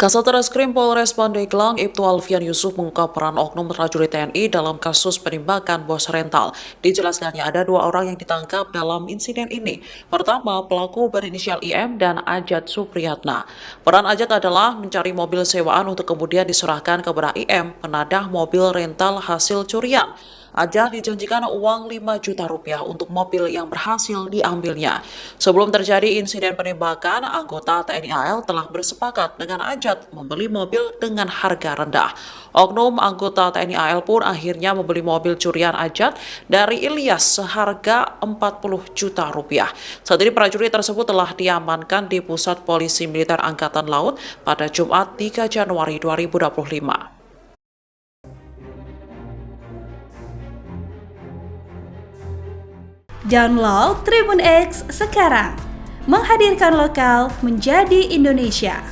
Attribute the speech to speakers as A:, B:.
A: Kasat Reskrim Polres Pandeglang, Ibtu Alfian Yusuf mengungkap peran oknum prajurit TNI dalam kasus penembakan bos rental. Dijelaskannya ada 2 orang yang ditangkap dalam insiden ini. Pertama, pelaku berinisial IM dan Ajat Supriyatna. Peran Ajat adalah mencari mobil sewaan untuk kemudian diserahkan kepada IM, penadah mobil rental hasil curian. Ajat dijanjikan uang 5 juta rupiah untuk mobil yang berhasil diambilnya. Sebelum terjadi insiden penembakan, anggota TNI AL telah bersepakat dengan Ajat membeli mobil dengan harga rendah. Oknum anggota TNI AL pun akhirnya membeli mobil curian Ajat dari Ilyas seharga 40 juta rupiah. Saat ini prajurit tersebut telah diamankan di Pusat Polisi Militer Angkatan Laut pada Jumat 3 Januari 2025.
B: Download Tribun X sekarang, menghadirkan lokal menjadi Indonesia.